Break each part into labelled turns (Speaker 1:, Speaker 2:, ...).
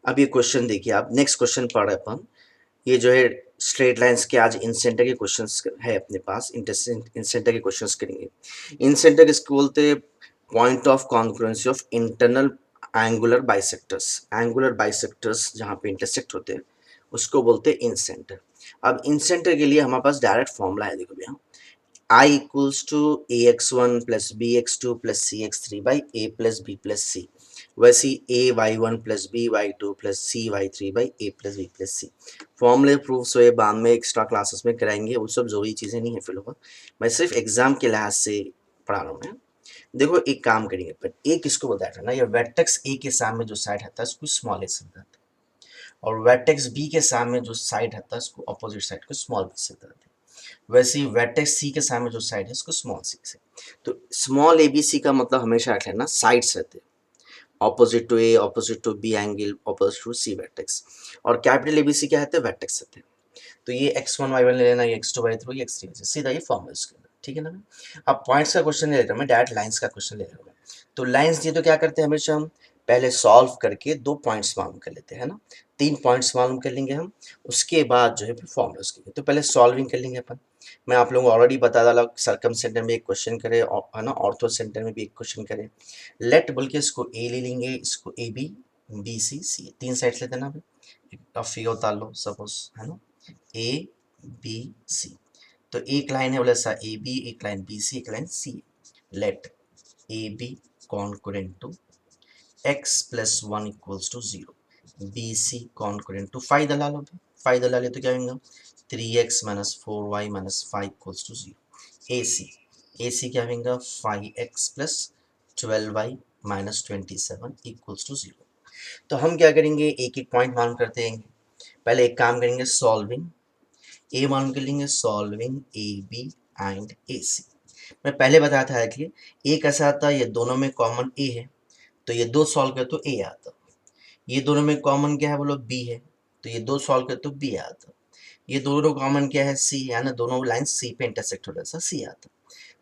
Speaker 1: अब ये क्वेश्चन देखिए, आप नेक्स्ट क्वेश्चन पढ़ रहे अपन। ये जो है स्ट्रेट लाइंस के आज इंसेंटर के क्वेश्चंस है अपने पास, इंसेंटर के क्वेश्चंस करेंगे। इंसेंटर किसको बोलते हैं? Point of Confluence of internal angular bisectors. Angular bisectors जहाँ पे इंटरसेक्ट होते हैं उसको बोलते हैं इंसेंटर। अब इंसेंटर के लिए हमारे पास डायरेक्ट फॉर्मूला है, देखो भैया, I equals to ax1 plus bx2 plus cx3 by a plus b plus c। वैसे a y1 plus b y2 plus c y3 by a plus b plus c। फॉर्मूले प्रूफ्स हुए बाद में extra classes में कराएंगे, वो सब जरूरी चीज़ें नहीं है फिलहाल, मैं सिर्फ एग्जाम के लिहाज से पढ़ा रहा हूँ मैं। देखो एक काम करेंगे, पर ए किसको बताया था ना, ये वेक्टर्स ए के सामने जो साइड रहता है उसको स्मॉल ए से बताते हैं, और वेक्टर्स बी के सामने जो साइड रहता है उसको अपोजिट साइड को स्मॉल बी से बताते हैं। वैसे ही वेक्टर सी के सामने जो साइड है उसको स्मॉल सी से। तो स्मॉल ए बी सी का मतलब हमेशा रख लेना साइड्स रहते हैं, opposite to A, opposite to B angle, opposite to C vectors. और कैपिटल ए बी सी क्या रहते हैं? वेक्टर्स रहते हैं। तो ये x1 y1 ले लेना, ये x2 y2 ये x3 y3, सीधा ये फॉर्मूला इसके अंदर, ठीक है ना। अब पॉइंट्स का क्वेश्चन ले लेता हूँ मैं, डायरेक्ट लाइंस का क्वेश्चन ले रहा हूँ। तो लाइंस दिए तो क्या करते हैं हमेशा, हम पहले सॉल्व करके 2 पॉइंट्स मालूम कर लेते हैं ना, 3 पॉइंट्स मालूम कर लेंगे हम, उसके बाद जो है फिर फॉर्मूला उसके। तो पहले सॉल्विंग कर लेंगे अपन। मैं आप लोगों को ऑलरेडी बता डाला, सर्कम सेंटर में एक क्वेश्चन करे है ना, ऑर्थो सेंटर में भी एक क्वेश्चन करे। लेट बोल के इसको ए ले लेंगे, इसको A B, B C C, 3 side लेते ना, अब फिगर उतार लो सपोज, है ना, ए बी सी। तो एक लाइन है बोला सा ए बी, एक लाइन बी सी, एक line C. Let A B concurrent to x plus one equals to 0, B C concurrent to 5 डला लो, 5 डला ले तो क्या होगा 3x minus 4y minus 5 equals to 0। A C क्या होगा 5x plus 12y minus 27 equals to 0। तो हम क्या करेंगे, एक एक पॉइंट मालूम करते हैं। पहले एक काम करेंगे, सॉल्विंग ए मालूम कर लेंगे, solving A B and A सी। मैं पहले बताया था कि ए कैसा आता है, ये दोनों में कॉमन ए है तो ये दो सॉल्व कर तो ए आता, ये दोनों में कॉमन क्या है बोलो बी है, तो ये दो सॉल्व कर तो बी आता, ये दोनों कॉमन क्या है सी है ना, दोनों लाइन सी पे इंटरसेक्ट हो रहा है सी आता।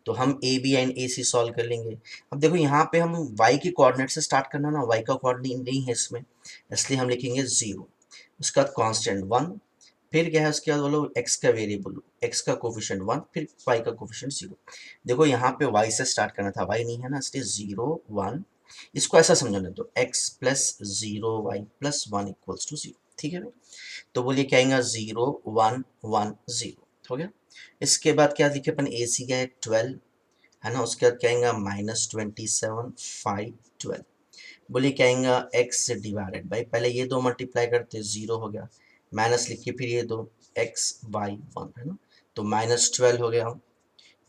Speaker 1: तो हम A B and A C solve कर लेंगे। अब देखो यहाँ पे हम y के कोऑर्डिनेट से स्टार्ट करना ना, y का कोऑर्डिनेट नहीं है इसमें, इसलिए हम लिखेंगे 0, उसका कांस्टेंट 1, फिर क्या है उसके बाद बोलो x का वेरिएबल, x का कोफिशिएंट 1, फिर y का कोफिशिएंट 0। देखो यहाँ पे y से स्टार्ट करना था, y नहीं है ना, इसलिए 0 1। इसको ऐसा समझने दो, x plus 0 y plus 1 equals to 0, ठीक है। तो बोलिए क्या आएगा 0 1 1 0, हो गया। इसके बाद क्या लिखे अपन, ए सी क्या है 12, है ना, उसके बाद क्या आएगा माइनस 27 5 12। बोलिए क्या आएगा x डिवाइडेड बाई, पहले ये दो मल्टीप्लाई करते 0 हो गया, माइनस लिख के फिर ये दो x y 1, है ना, तो माइनस 12 हो गया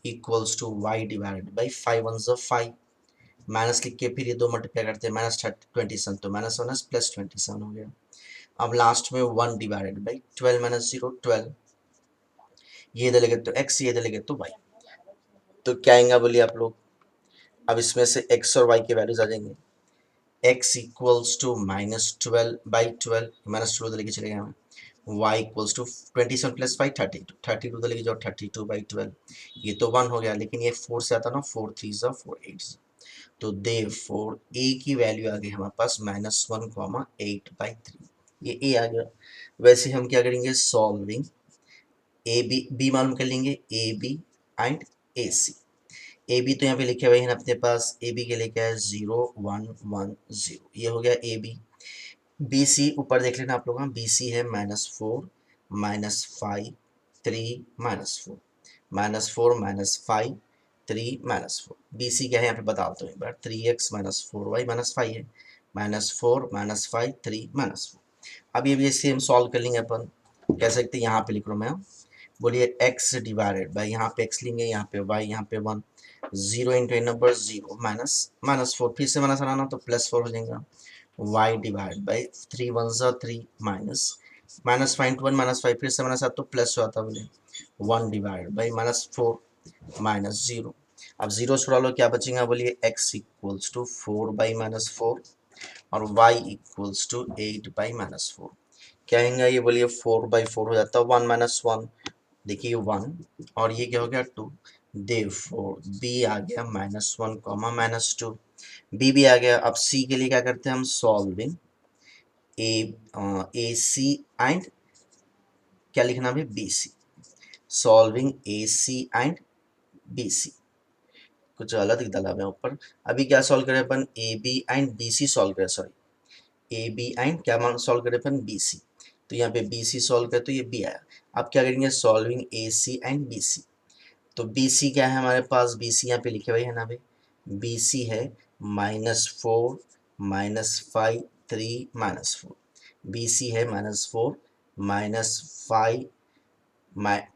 Speaker 1: equals to y divided by 5 1 5, minus लिख के फिर ये दो मल्टीप्लाई करते हैं माइनस 27, तो माइनस माइनस प्लस 27 हो गया। अब लास्ट में 1 डिवाइडेड बाई 12 माइनस 0 12, ये इधर लगे तो x, ये इधर लगे तो y। तो क्या आएगा बोलिए आप लोग, अब इसमें से x और y के वैल्यूज आ जाएंगे, x equals to minus 12 by 12, minus 12 लेके चले गए हमें, y इक्वल्स टू 27 प्लस 5 32, 32 लेके जाओ 32 बाई 12, ये तो 1 हो गया, लेकिन ये 4 से आता ना, 4 3 4 8, तो देयरफॉर a की वैल्यू आ गई हमारे पास माइनस 1,8/3, ये a आ गया। वैसे हम क्या करेंगे, सॉल्विंग ए बी मालूम कर लेंगे, A B and A C. A B तो यहाँ पे लिखे हुए हैं अपने पास, ए बी के लिए क्या है 0 1 1 0, ये हो गया ए बी। बी सी ऊपर देख लेना आप लोग, बी सी है -4 -5 3 -4 -4 -5 3 -4। बी सी क्या है यहाँ पे बता दो एक बार, 3x -4y -5 है, -4 -5 3 -4। अब ये भी सेम सॉल्व कर लेंगे अपन, कह सकते हैं यहाँ पे लिख लो मैं, बोलिए x डिवाइडेड बाई, यहाँ पे x लेंगे, यहाँ पे y, यहाँ पे 1, 0 इंटू ए नंबर 0 -4, फिर से माइनस आना तो +4 हो जाएगा, y डिवाइड बाई 3 1 3 -5 1 -5, फिर से माइनस आता तो प्लस हो आता, बोले 1 डिवाइड बाई -4 -0। अब 0 छुड़ा लो, क्या बचेगा बोलिए x इक्वल्स टू 4 बाई -4 और y इक्वल्स टू 8 बाई -4। क्या आएगा ये बोलिए 4 बाई 4 हो जाता है 1 -1, देखिए 1 और ये क्या हो गया 2, देयरफॉर b आ गया -1 -2, b भी आ गया। अब c के लिए क्या करते हैं हम, सॉल्विंग ए सी एंड क्या लिखना है B C, solving A C and B C, कुछ गलत ही डाला मैं ऊपर। अभी क्या सॉल्व करें अपन, A B and B C solve करें, सॉरी ए बी एंड क्या मान सॉल्व करें अपन बी सी, तो यहाँ पे बी सी सॉल्व करें तो ये बी आया। अब क्या करेंगे, solving A C and B C, तो बी सी क्या है हमारे पास, बी सी यहाँ पे लिखे हुए है ना भाई, बी सी है -4 -5 3 -4, बी सी है -4 -5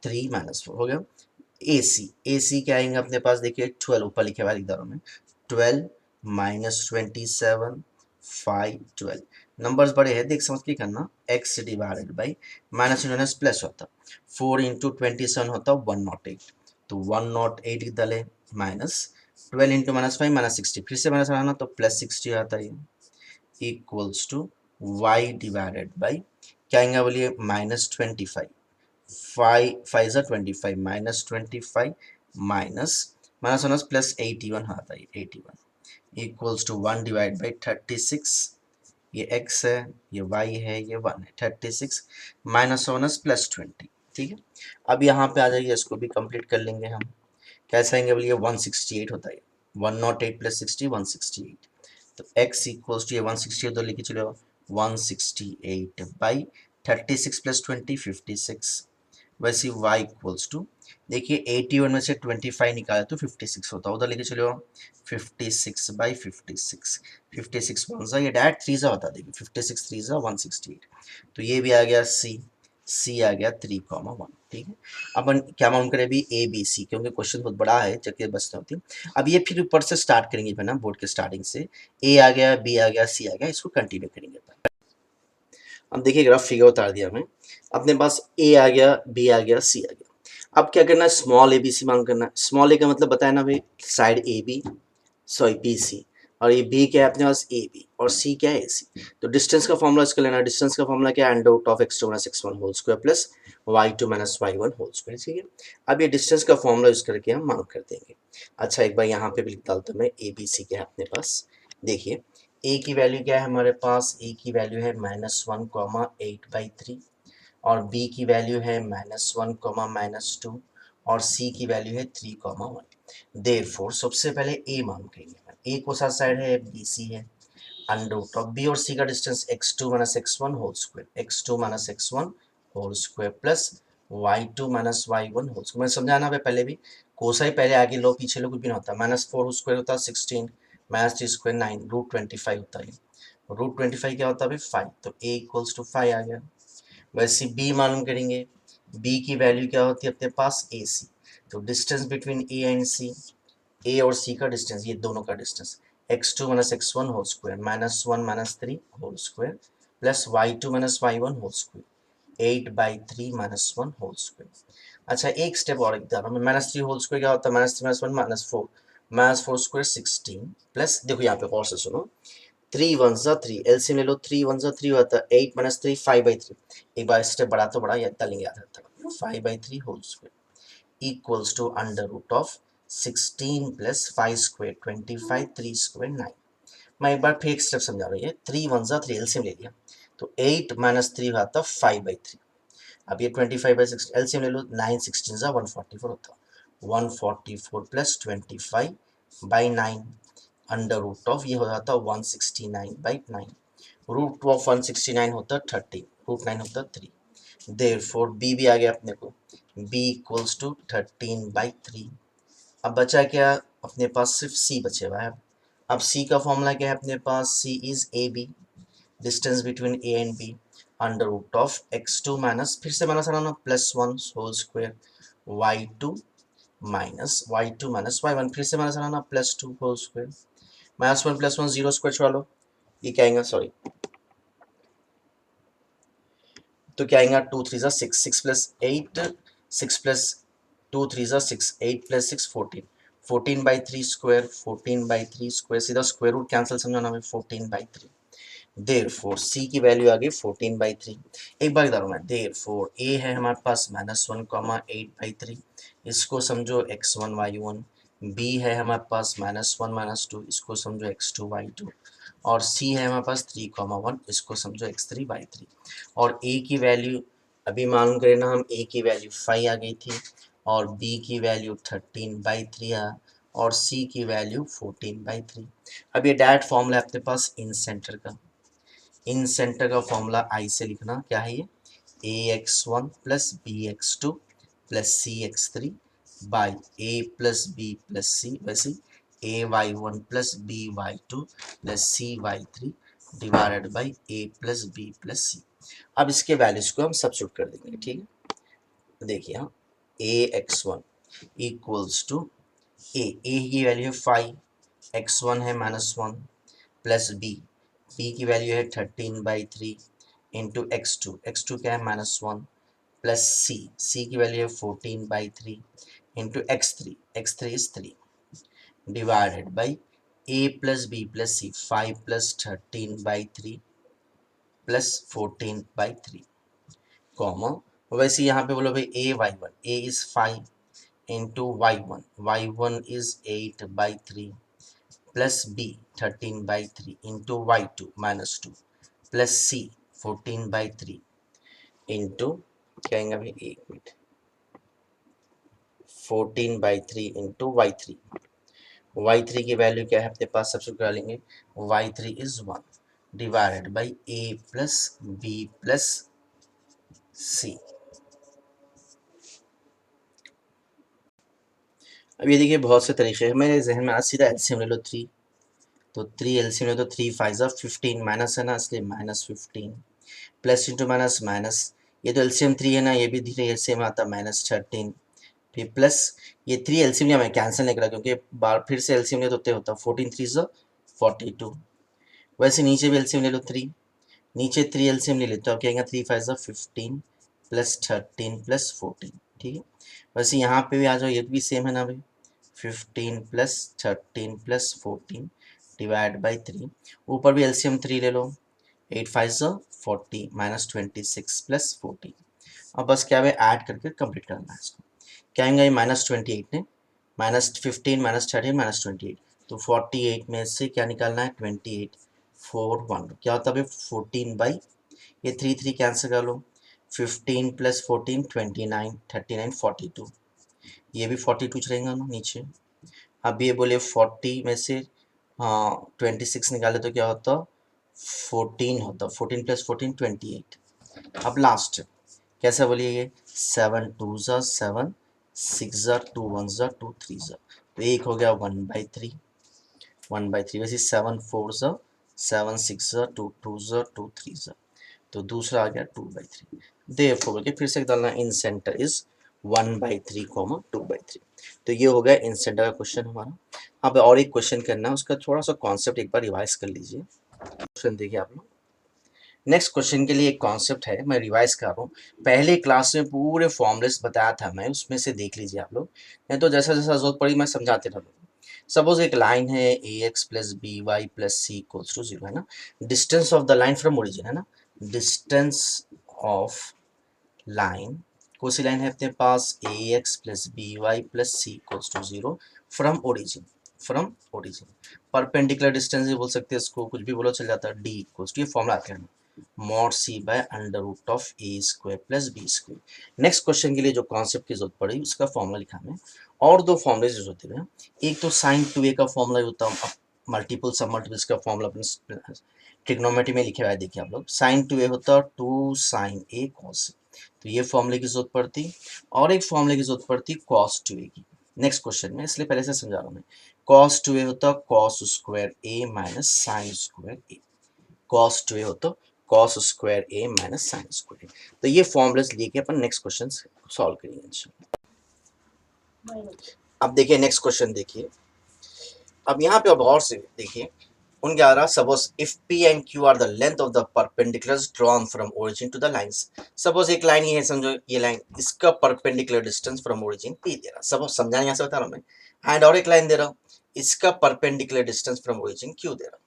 Speaker 1: 3 -4 हो गया। ए सी क्या आएंगे अपने पास, देखिए 12 ऊपर लिखे हुआ इधरों में, 12 -27 5 12, नंबर्स बड़े हैं देख समझ के करना, x divided by minus minus plus होता, 4 इंटू 27 होता 108, तो 108 डाले माइनस 12 इंटू -5 -60, फिर से माइनस आना तो +60 आता है, equals to y divided by क्या आएंगे बोलिए -25, 5 ज़ा 25 -25 माइनस माइनस माइनस +81 आता है 81, इक्वल्स टू 1 डिवाइड बाई 36, ये x है ये y है ये 1 है, 36 माइनस माइनस +20, ठीक है। अब यहाँ पे आ जाइए, इसको भी कंप्लीट कर लेंगे हम, कैसे आएंगे बोलिए 168 होता है, 108 + 60 168, तो x इक्वल्स टू ये 168 तो लिखिए चलो 168 बाई 36 + 20 56, वैसे y इक्वल्स टू देखिए 81 में से 25 निकाले तो 56 होता है, उधर लेके चलो 56 बाई 56, 56 वन सा ये डायरेक्ट 3 सा होता है, देखिए 56 3 सा 168, तो ये भी आ गया सी आ गया 3,1, ठीक है। अपन क्या मालूम करें अभी ए बी सी, क्योंकि क्वेश्चन बहुत बड़ा है जबकि बचते होती है। अब ये फिर ऊपर से स्टार्ट करेंगे ना, बोर्ड के स्टार्टिंग से, ए आ गया बी आ गया सी आ गया, इसको कंटिन्यू करेंगे। अब देखिए ग्राफ फिगर उतार दिया मैं, अपने पास ए आ गया बी आ गया सी आ गया, अब क्या करना है, स्मॉल ए बी सी मांग करना है। स्मॉल ए का मतलब बताया ना भाई, side A B, sorry B C, और ये बी क्या है अपने पास ए बी, और सी क्या है ए सी। तो डिस्टेंस का फॉर्मूला इसका लेना है, डिस्टेंस का फॉर्मूला क्या है, under root of x2 - x1 whole square plus y2 - y1 whole square, ठीक है। अब ये डिस्टेंस का फॉर्मूला यूज करके हम मांग कर देंगे। अच्छा एक बार यहाँ पे भी लिख डालता हूँ मैं, ए बी सी क्या है अपने पास, देखिए ए की वैल्यू क्या है हमारे पास, ए की वैल्यू है -1, 8/3, और बी की वैल्यू है -1, -2, और सी की वैल्यू है 3,1। देयरफॉर सबसे पहले ए मान करेंगे, ए को साथ साइड है बी सी है, अंडर रूट ऑफ बी और सी का distance x2 - x1 whole square, x2 - x1 whole square plus y2 - y1 whole square. मैं समझाना है पहले भी, कोसाई पहले आगे लो पीछे लो कुछ भी नहीं होता, -4 होल स्क्वायर होता है 16, -3 स्क्वायर 9, √25 होता है, √25 क्या होता है 5, तो a इक्वल्स टू 5 आ गया। वैसे बी मालूम करेंगे, बी की वैल्यू क्या होती है अपने पास ए सी, तो distance between A and C, A और सी का डिस्टेंस, ये दोनों का distance x2 - x1 whole square -1 - 3 whole square plus y2 - y1 whole square 8/3 -1 whole square. अच्छा एक स्टेप और इधर में, -3 होल स्क्वायर क्या होता है, -3 - 1 -4, -4 स्क्वायर 16 प्लस, देखो यहाँ पे और से सुनो, 3 1 सा 3, एलसीएम ले लो, 3 1 सा 3 होता है 8 - 3 5/3, एक बार स्टेप बढ़ा तो बड़ा, या लेंगे याद रहता है 5/3 whole square equals to under root of 16 plus 5 square 25 3 square 9। मैं एक बार फिर एक स्टेप समझा रही है, 3 1 सा 3 एलसीएम ले लिया, तो 8 - 3 आता 5/3, अब ये 25/6 एलसीएम ले लो, 9 16 सा 144 होता, 144 प्लस 25/9 अंडर रूट ऑफ ये हो जाता 169/9, रूट ऑफ 169 होता 30, √9 होता 3, देयरफॉर बी भी आ गया अपने को, बी इक्वल्स टू 13/3। अब बचा क्या अपने पास, सिर्फ सी बचे हुआ है। अब सी का फॉर्मूला क्या है अपने पास, C is A B, distance between A and B, under root of x2 minus, फिर से माइनस आना +1 होल स्क्वायर y2 - y1, फिर से माइनस आना +2 होल स्क्वायर, -1 +1 0 स्क्वायर छोड़ा लो, ये क्या आएगा, सॉरी तो क्या आएगा 2 3 6, 6 + 8 6 + 2 3 6, 8 + 6 14, 14/3 स्क्वायर, 14/3 स्क्वायर, सीधा स्क्वायर रूट कैंसिल समझाना हमें, 14/3, देयरफॉर सी की वैल्यू आ गई 14/3। एक बार इधर में, देयरफॉर ए है हमारे पास -1, 8/3, इसको समझो x1 y1, बी है हमारे पास -1 - 2, इसको समझो x2 y2, और सी है हमारे पास 3,1, इसको समझो x3/3। और ए की वैल्यू अभी मालूम करें ना हम, ए की वैल्यू 5 आ गई थी और बी की वैल्यू 13/3 आ और सी की वैल्यू 14/3। अब ये डायरेक्ट फॉर्मूला है अपने पास इन सेंटर का। इन सेंटर का फॉर्मूला आई से लिखना क्या है, ये ax1 plus bx2 plus cx3 by a plus b plus c, वैसे ay1 plus by2 plus cy3 divided by a plus b plus c। अब इसके वैल्यूज को हम सब्स्टिट्यूट कर देंगे, ठीक है। देखिए हाँ, ax1 इक्वल्स टू a की वैल्यू है 5, x1 है -1 प्लस b की वैल्यू है 13/3 इंटू x2 क्या है -1 प्लस c की वैल्यू है 14/3 into x3 is 3 divided by a plus b plus c 5 plus 13/3 plus 14/3 comma. वैसे यहाँ पे बोलो भाई a is 5 into y1 is 8/3 plus b 13/3 into y2 -2 plus c 14/3 into क्या आएगा भाई, एक मिनट, 14/3 इंटू y3 की वैल्यू क्या है अपने पास, सबसे करा लेंगे, y3 is 1 divided by a plus b plus c। अब ये देखिए बहुत से तरीके हैं मेरे जहन में, आज सीधा एलसीएम ले लो 3, तो 3 एलसीएम ले तो 3 5 15 माइनस है ना, इसलिए -15 प्लस इंटू माइनस माइनस, ये तो एलसीएम 3 है ना, ये भी धीरे एलसीएम आता -13, फिर प्लस ये 3 एलसीएम मैं कैंसिल नहीं करा क्योंकि बार फिर से एलसीएम ले तो होता 14 3 42। वैसे नीचे भी एलसीएम ले लो 3, नीचे 3 एलसीएम ले लेते हो, क्या आएगा 3 5 15 प्लस 13 प्लस 14, ठीक है। वैसे यहाँ पे भी आ जाओ, ये भी सेम है ना भाई, 15 प्लस 13 प्लस 14 डिवाइड बाई 3, ऊपर भी एलसीएम 3 ले लो, 8 5 40 -26 प्लस 14। अब बस क्या है ऐड करके कंप्लीट करना है इसको। क्या आएगा ये -28 ने -15 -13 -28, तो 48 में से क्या निकालना है 28 4 1, क्या होता है 14 बाई ये 3 3 कैंसिल कर लो, 15 प्लस 14 29 39 42, ये भी 42 रहेगा ना नीचे। अब ये बोले 40 में से हाँ 26 निकाले तो क्या होता 14 होता, 14 प्लस 14 28। अब लास्ट कैसा बोलिए, ये 7 2 7 6 2 1 2 3 तो एक हो गया 1/3 वैसे 7 4 7 6 2 2 2 3 तो दूसरा आ गया 2/3। देयरफॉर के फिर से डालना इन सेंटर इज 1/3 2/3। तो ये हो गया इन सेंटर का क्वेश्चन हमारा। अब और एक क्वेश्चन करना है, उसका थोड़ा सा कॉन्सेप्ट एक बार रिवाइज कर लीजिए। क्वेश्चन देखिए आप लोग, नेक्स्ट क्वेश्चन के लिए एक कॉन्सेप्ट है, मैं रिवाइज कर रहा हूँ। पहले क्लास में पूरे फॉर्मूलेस बताया था मैं, उसमें से देख लीजिए आप लोग, नहीं तो जैसा जैसा जरूरत पड़ी मैं समझाते रहूँगा। सपोज एक लाइन है ax plus B Y plus C equals to 0 है ना, distance of the line from origin है ना, डिस्टेंस ऑफ लाइन, कौन सी लाइन है अपने पास, ax plus B Y plus C equals to 0 from origin perpendicular distance भी बोल सकते हैं इसको, कुछ भी बोलो चल जाता है, d इक्वल्स टू ये फॉर्मूला आते हैं mod C by under root of A square plus B square. Next question के लिए जो कॉन्सेप्ट की जरूरत पड़ी उसका फॉर्मूला लिखा है, और दो फॉर्मूले जो होते हैं, एक तो साइन 2a का फॉर्मूला होता है, मल्टीपल सब मल्टीपल्स का फॉर्मूला अपने ट्रिग्नोमेट्री में लिखे हुआ है, देखिए आप लोग, साइन 2a होता है 2 sin a cos, तो ये फॉर्मूले की जरूरत पड़ती, और एक फॉर्मूले की जरूरत पड़ती cos 2a की नेक्स्ट क्वेश्चन में, इसलिए पहले से समझा रहा हूँ मैं। cos 2a होता है cos square a minus sine square a, cos 2a होता cos square a minus sine square. तो ये फॉर्मूलास लेके अपन नेक्स्ट क्वेश्चन सॉल्व करेंगे। अब देखिए नेक्स्ट क्वेश्चन देखिए, अब यहाँ पे अब और से देखिए, उन 11 suppose if P and Q are the length of the perpendiculars drawn from origin to the lines. Suppose एक लाइन ये है, समझो ये लाइन, इसका perpendicular distance from origin P दे रहा, सपोज समझाने यहाँ से बता रहा हूँ मैं, एंड और एक लाइन दे रहा हूँ, इसका perpendicular distance from origin Q दे रहा,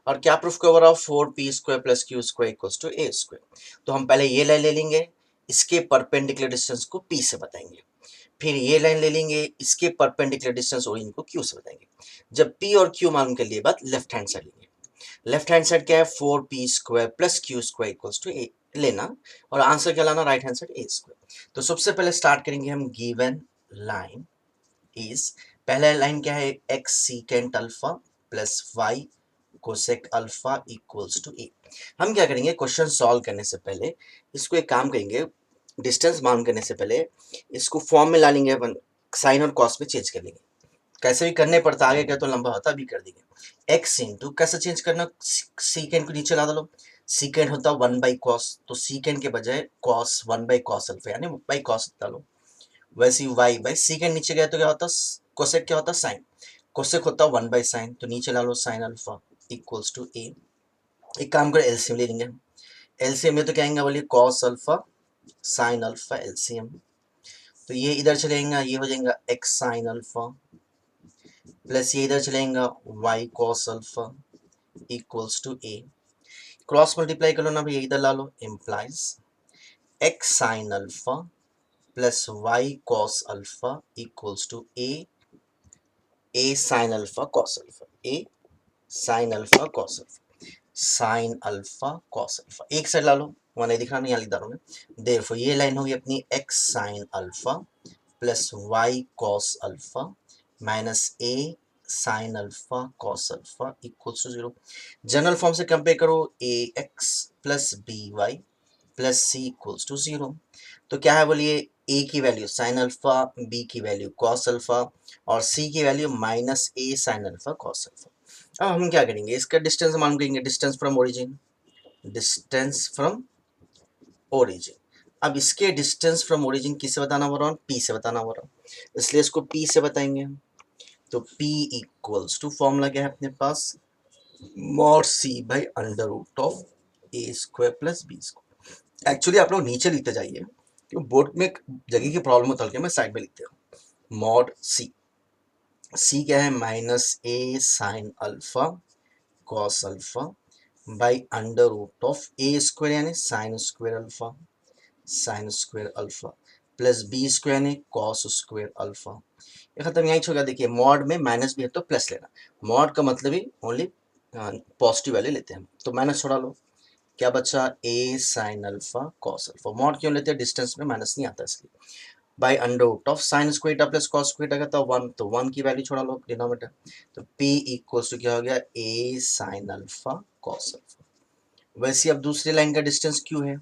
Speaker 1: और क्या प्रूफ कर रहा हूँ 4p square plus Q square equals to a square. तो हम पहले ये लाइन ले लेंगे, इसके परपेंडिकुलर डिस्टेंस को P से बताएंगे, फिर ये लाइन ले लेंगे, इसके परपेंडिकुलर डिस्टेंस ओरिजिन को Q से बताएंगे। जब P और Q मालूम कर लिए बाद लेफ्ट हैंड साइड लेंगे, लेफ्ट हैंड साइड क्या है 4p² plus q² equals to ए लेना, और आंसर क्या लाना, राइट हैंड साइड a²। तो सबसे पहले स्टार्ट करेंगे हम, गिवन लाइन इज, पहला लाइन क्या है, x secant alpha plus y cosec alpha equals to A. हम क्या करेंगे, क्वेश्चन सॉल्व करने से पहले इसको एक काम करेंगे, डिस्टेंस मालूम करने से पहले इसको फॉर्म में ला लेंगे, साइन और कॉस में चेंज कर लेंगे, कैसे भी करने पड़ता, आगे क्या तो लंबा होता भी कर देंगे। एक्स इंटू कैसे चेंज करना, सीकेंड को नीचे ला दो, सीकेंड होता 1/cos, तो सीकेंड के बजाय कॉस 1/cos अल्फा यानी बाई कॉस डालो, वैसे ही वाई बाई सीकेंड नीचे गया तो क्या होता, कोसेक क्या होता, साइन, कोसेक होता 1/sin, तो नीचे ला लो साइन अल्फा इक्वल्स टू ए। एक काम करो एलसीएम ले लेंगे, एलसीएम में तो क्या आएगा बोलिए, cos alpha sine alpha LCM, तो ये इधर चलेगा, ये हो जाएगा एक्स साइन अल्फा प्लस ये इधर चलेगा Y cos alpha equals to A, cross multiply कर लो ना भैया, इधर ला लो, implies X sine alpha plus Y cos alpha equals to A sine alpha cos alpha, A sine alpha cos alpha, sine alpha cos alpha, एक side ला लो, वहां नहीं दिखा, नहीं यहाँ लिख रहा हूं मैं, देयरफॉर ये लाइन होगी अपनी X sine alpha plus Y cos alpha minus A sine alpha cos alpha equals to 0। General form से कंपेयर करो, A X plus B Y plus C equals to 0। तो क्या है बोलिए, ए की वैल्यू साइन अल्फा, बी की value cos alpha और C की value minus A sine alpha cos alpha. अब हम क्या करेंगे, इसका डिस्टेंस मालूम करेंगे, distance from origin, distance from origin. अब इसके डिस्टेंस फ्रॉम ओरिजिन किससे बताना हो रहा हूँ, पी से बताना हो रहा हूँ, इसलिए इसको पी से बताएंगे हम। तो P इक्वल्स टू फॉर्मूला क्या है अपने पास, mod C by under root of A square plus B square. Actually आप लोग नीचे लिखते जाइए, क्योंकि बोर्ड में जगह की प्रॉब्लम होता है, मैं साइड में लिखते हूँ, मॉड सी, सी क्या है minus A sine alpha cos alpha by under root of A square यानी sine square alpha, sine square alpha plus B square यानी कॉस स्क्वायर अल्फा। ये खत्म, यहीं छोड़, देखिए मॉड में माइनस भी है तो प्लस लेना, मॉड का मतलब ही ओनली पॉजिटिव वैल्यू लेते हैं, तो माइनस छोड़ा लो, क्या बचा, A sine alpha cos alpha, mod क्यों लेते हैं, डिस्टेंस में माइनस नहीं आता इसलिए, by under root of sine square plus cos square का था 1, तो 1 की वैल्यू छोड़ा लो डिनोमिनेटर, तो p इक्वल्स टू क्या हो गया, A sine alpha cos alpha. वैसे अब दूसरी लाइन का डिस्टेंस क्यों है,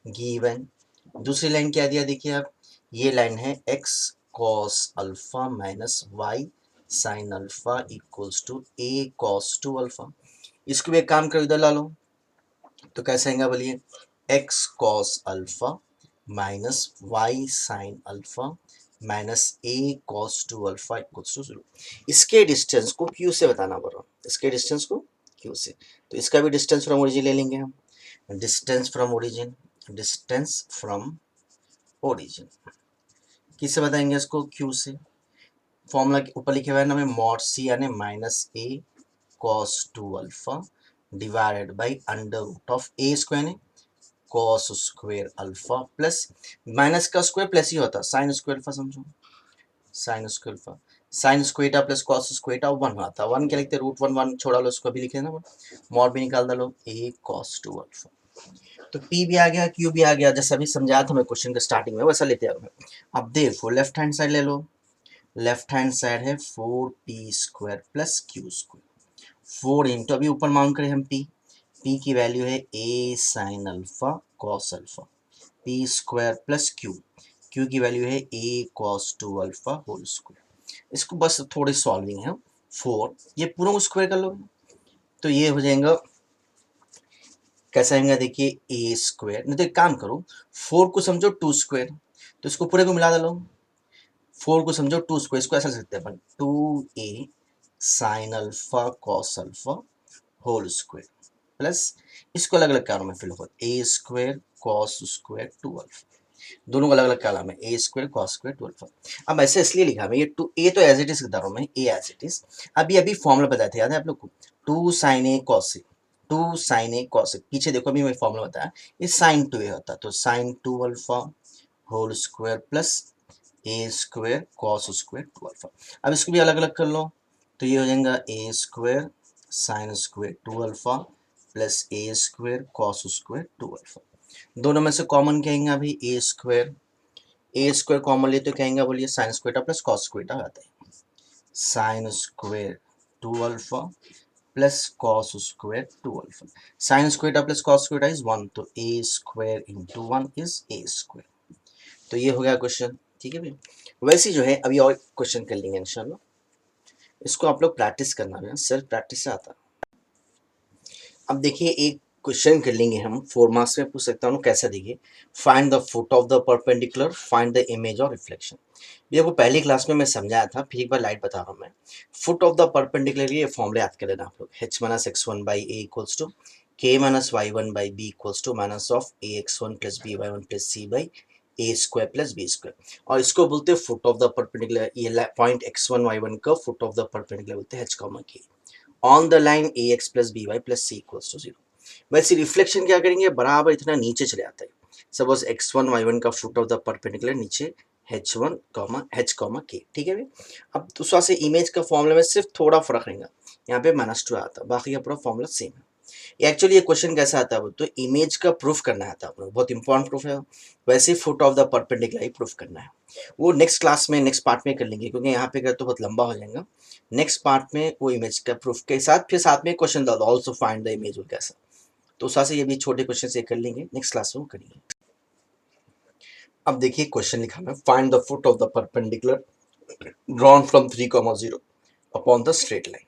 Speaker 1: गिवन, दूसरी लाइन क्या दिया, देखिए आप, ये लाइन है x cos alpha minus Y sine alpha equals to A cos 2 alpha. इसको भी एक काम करो, इधर ला लो, तो कैसे आएगा बोलिए, x cos alpha minus Y sine alpha minus A cos 2 alpha equals to 0। इसके डिस्टेंस को q से बताना पड़ रहा, इसके डिस्टेंस को q से, तो इसका भी डिस्टेंस फ्रॉम ओरिजिन ले लेंगे हम, distance from origin, distance from origin किससे बताएंगे, इसको q से, फॉर्मूला के ऊपर लिखे हुए हैं ना, मॉड सी यानी minus A cos 2 alpha divided by under root of A square यानी cos square alpha plus minus का स्क्वायर प्लस ही होता, साइन स्क्वायर अल्फा समझो, sine square alpha, sine square plus cos square 1 आता, 1 क्या लिखते, root 1 1 छोड़ा लो, उसको भी लिखे ना, मॉड भी निकाल दो, ए कॉस 2 अल्फा, तो P भी आ गया, Q भी आ गया, जैसा अभी समझाया था मैं क्वेश्चन के स्टार्टिंग में, वैसा लेते हैं। अब देखो लेफ्ट हैंड साइड ले लो, लेफ्ट हैंड साइड है 4p² plus Q square, 4 into अभी ऊपर माउंट करें हम p की वैल्यू है a sine alpha cos alpha, p square plus q की वैल्यू है a cos 2 alpha whole square. इसको बस थोड़ी सॉल्विंग है, 4 ये पूरा स्क्वायर कर लो, तो ये हो जाएगा, कैसा आएगा देखिए, ए स्क्वायर, नहीं तो एक काम करो, 4 को समझो 2 स्क्वायर, तो इसको पूरे को मिला दो, 4 को समझो 2 स्क्वायर, इसको ऐसा लिख सकते हैं अपन, 2a sine alpha cos alpha whole square plus, इसको अलग अलग कालम में फिल होगा, A square cos square 2 alpha, दोनों को अलग अलग कालम में, A square cos square 2 alpha. अब ऐसे इसलिए लिखा मैं, ये 2 ए तो एज इट इज लिखता हूँ मैं, ए एज इट इज, अभी फॉर्मूला बताया था, याद है आप लोग को, 2 sign A cos A, 2 sign A cos A, पीछे देखो अभी मैं फॉर्मूला बताया, ये साइन 2 ए होता, तो sine 2 alpha whole square plus A square cos square 2 alpha. अब इसको भी अलग अलग कर लो, तो ये हो जाएगा A square sine square 2 alpha plus A square cos square 2 alpha. दोनों में से कॉमन कहेंगे अभी ए स्क्वायर कॉमन ले तो कहेंगे बोलिए sine square plus cos square आता है। Sine square 2 alpha plus cos square 2 alpha. Sine square plus cos square is 1, तो A square into 1 is A square. तो ये हो गया क्वेश्चन, ठीक है भाई। वैसे जो है अभी और क्वेश्चन कर लेंगे इंशाल्लाह। इसको आप लोग प्रैक्टिस करना है, सेल्फ प्रैक्टिस से आता। अब देखिए एक क्वेश्चन कर लेंगे हम, 4 मार्क्स में पूछ सकता हूँ, कैसा देखिए, find the foot of the perpendicular, find the image और रिफ्लेक्शन। ये वो पहली क्लास में मैं समझाया था, फिर एक बार लाइट बता रहा हूँ मैं। फुट ऑफ द परपेंडिकुलर ये फॉर्मूले याद कर लेना आप लोग, h minus x1 by A equals to k minus y1 by B equals to minus of A x1 plus B y1 plus C by A square plus B square. और इसको बोलते हैं फुट ऑफ द परपेंडिकुलर, ये point x1 y1 का foot of the perpendicular बोलते हैं h comma k on the line A X plus B Y plus C equals to 0। वैसे reflection क्या करेंगे, बराबर इतना नीचे चले आता है। सपोज x1 y1 का फुट ऑफ द परपेंडिकुलर नीचे h1 h k, ठीक है भाई। अब दूसरा से इमेज का फॉर्मूला में सिर्फ थोड़ा फर्क रहेगा, यहाँ पे -2 आता है, बाकी का पूरा फॉर्मूला सेम है। एक्चुअली ये क्वेश्चन कैसा आता है, तो इमेज का प्रूफ करना आता है, बहुत इंपॉर्टेंट प्रूफ है। वैसे foot of the perpendicular he proof करना है, वो नेक्स्ट क्लास में नेक्स्ट पार्ट में कर लेंगे, क्योंकि यहाँ पे कर तो बहुत लंबा हो जाएगा। नेक्स्ट पार्ट में वो इमेज का प्रूफ के साथ फिर साथ में क्वेश्चन डाल दो, ऑल्सो फाइंड द इमेज और कैसा। तो उस से ये भी छोटे क्वेश्चन से कर लेंगे, नेक्स्ट क्लास में वो करेंगे। अब देखिए क्वेश्चन लिखा है, find the foot of the perpendicular drawn from 3,0 upon the straight line.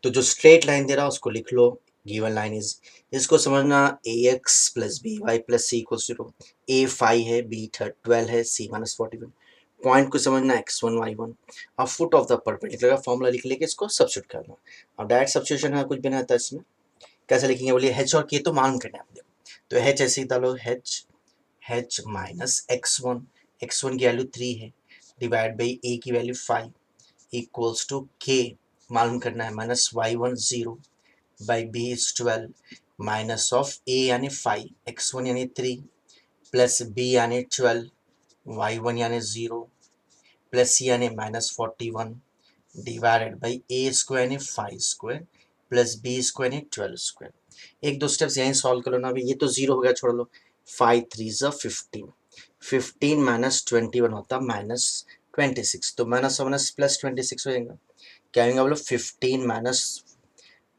Speaker 1: तो जो स्ट्रेट लाइन दे रहा है उसको लिख लो, गिवन लाइन इज, इसको समझना A X plus B Y plus C equal 0, A 5 है, बी 12 है, सी -41। पॉइंट को समझना x1 y1। अब फुट ऑफ द परपेंडिकुलर का फॉर्मूला लिख लेके इसको सब्स्टिट्यूट करना। अब डायरेक्ट सब्स्टिट्यूशन है, कुछ भी नहीं आता इसमें। कैसे लिखेंगे बोलिए, h और k तो मालूम करना है आपको, तो h ऐसे डालो, h माइनस x1 की वैल्यू 3 है, डिवाइड बाई a की वैल्यू 5 इक्वल्स टू k मालूम करना है -y1 0 by b is 12 minus of a यानी 5, x1 यानी 3 प्लस b यानी 12, y1 यानी 0 प्लस c यानी -41 डिवाइडेड बाई a स्क्वायर यानी 5 स्क्वायर प्लस b स्क्वायर यानी 12 स्क्वायर। एक दो स्टेप्स यहीं सॉल्व कर लो ना, अभी ये तो 0 हो गया, छोड़ लो। 5 3 15, 15 माइनस 21 होता -26, तो माइनस माइनस प्लस 26 हो जाएगा। क्या आएगा बोलो, 15 माइनस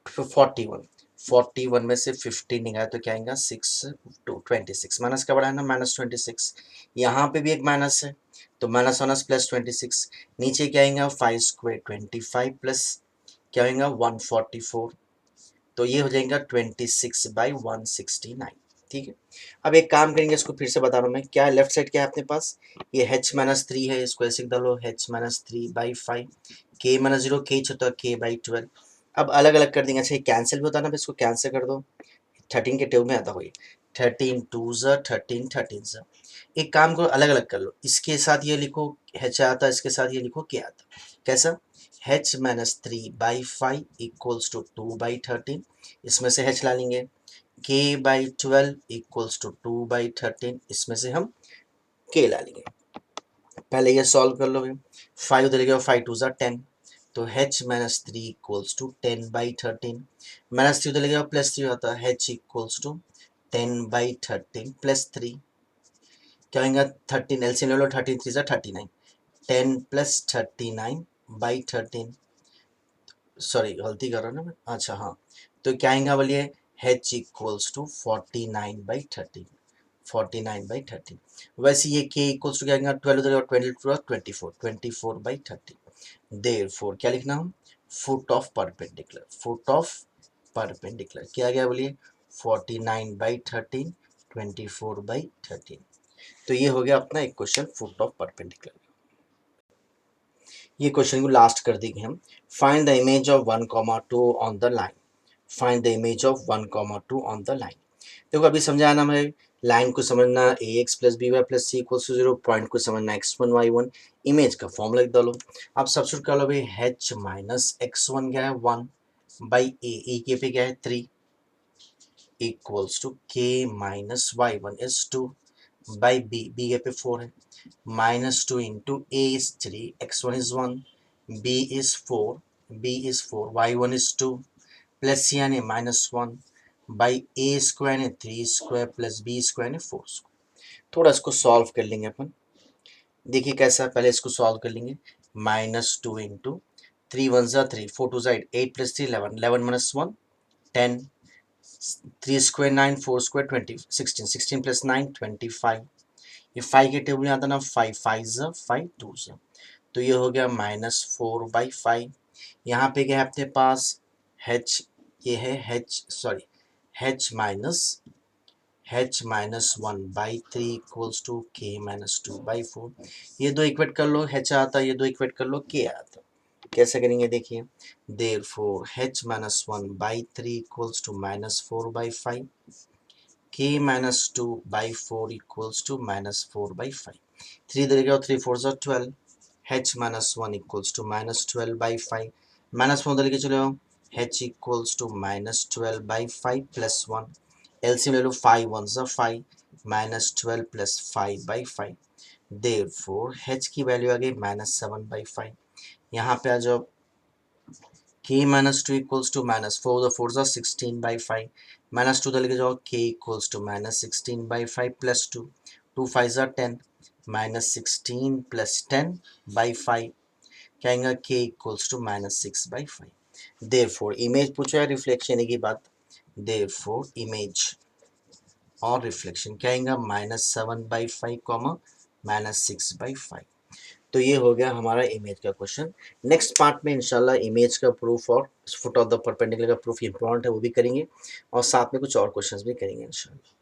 Speaker 1: 41 में से 15 निकाले तो क्या आएगा 6 टू 26, माइनस का बड़ा है ना -26। यहाँ पे भी एक माइनस है, तो माइनस माइनस प्लस 26, नीचे क्या आएगा 5 स्क्वायर 25 प्लस क्या आएगा 144, तो ये हो जाएगा 26/169, ठीक है। अब एक काम करेंगे, इसको फिर से बता रहा हूँ मैं, क्या लेफ्ट साइड क्या है अपने पास, ये h-3 है, इसको ऐसे डालो h-3/5, k-0 k होता है k/12। अब अलग अलग कर देंगे, अच्छा ये कैंसिल भी होता है ना, इसको कैंसिल कर दो, 13 के टेबल में आता हुई 13 2 13 13 ज़ा। एक काम करो, अलग अलग कर लो, इसके साथ ये लिखो h आता, इसके साथ ये लिखो k आता। कैसा, h-3/5 इक्वल्स टू 2/13, इसमें से h ला लेंगे, k/12 इक्वल्स टू 2/13, इसमें से हम k ला लेंगे। पहले ये सॉल्व कर लो, 5 उधर गया, 5 2 10, तो h-3 इक्वल्स टू 10/13, -3 उधर गया +3 होता है, h इक्वल्स टू 10/13 +3, क्या होगा 13, एलसीएम ले लो, 13 3 39, 10 + 39/13, सॉरी गलती कर रहा हूँ ना मैं, अच्छा हाँ, तो क्या आएगा बोलिए, h इक्वल्स टू 49/13, 49/13। वैसे ये k इक्वल्स टू क्या आएगा, 12 और 24 24/13। देयरफॉर क्या लिखना हम, foot of perpendicular, foot of perpendicular क्या गया बोलिए, 49/13 24/13। तो ये हो गया अपना एक क्वेश्चन फुट ऑफ परपेंडिकुलर। ये क्वेश्चन को लास्ट कर देंगे हम, find the image of 1,2 on the line, find the image of 1,2 on the line. देखो अभी समझाया ना मैं, लाइन को समझना A X plus B Y plus C equals to 0, point को समझना x1 y1, इमेज का फॉर्मूला लिख डालो। अब सब्स्टिट्यूट कर लो भाई, h-x1 क्या है 1 बाई ए के पे क्या है 3 equals to k-y1 is 2 by b के पे 4 है, -2 into a is 3, x1 is 1, b is 4, y1 is 2 plus c यानी -1 बाई ए स्क्वायर यानी 3 स्क्वायर प्लस बी स्क्वायर यानी 4 स्क्वायर। थोड़ा इसको सॉल्व कर लेंगे अपन। देखिए कैसा, पहले इसको सॉल्व कर लेंगे। -2 इंटू 3 1 ज़ा 3 4 2 ज़ा 8 8 प्लस 3 11 11 -1 10 3 स्क्वायर 9 4 स्क्वायर 20 16 16 प्लस 9 25। ये 5 के टेबल में आता ना 5 5 ज़ा 5 2 ज़ा, तो ये हो गया -4/5। यहाँ पे क्या है अपने पास h, ये है h-1/3 इक्वल्स टू k-2/4। ये दो इक्वेट कर लो, h आता, ये दो इक्वेट कर लो, k आता। कैसे करेंगे देखिए, therefore h-1/3 equals to -4/5, k-2/4 equals to -4/5। 3 इधर गया, 3 4 ज़ा 12, h-1 इक्वल्स टू -12/5, -1 उधर लेके चले आओ, h equals to -12/5 plus 1, LCM ले लो, 5 1 ज़ा 5 -12 प्लस 5/5। देयरफॉर h की वैल्यू आ गई -7/5। यहाँ पे आ जाओ, k-2 इक्वल्स टू -4 4 ज़ा 16/5, -2 उधर लेके जाओ, k इक्वल्स टू -16/5 प्लस 2 2 5 ज़ा 10 -16 प्लस 10/5, क्या आएगा, k equals to -6/5। Therefore image पूछा है, रिफ्लेक्शन की बात, देयरफॉर इमेज और रिफ्लेक्शन क्या आएगा, -7/5 -6/5। तो ये हो गया हमारा इमेज का क्वेश्चन। नेक्स्ट पार्ट में इंशाल्लाह इमेज का प्रूफ और फुट ऑफ द परपेंडिकुलर का प्रूफ इंपॉर्टेंट है वो भी करेंगे, और साथ में कुछ और क्वेश्चंस भी करेंगे इंशाल्लाह।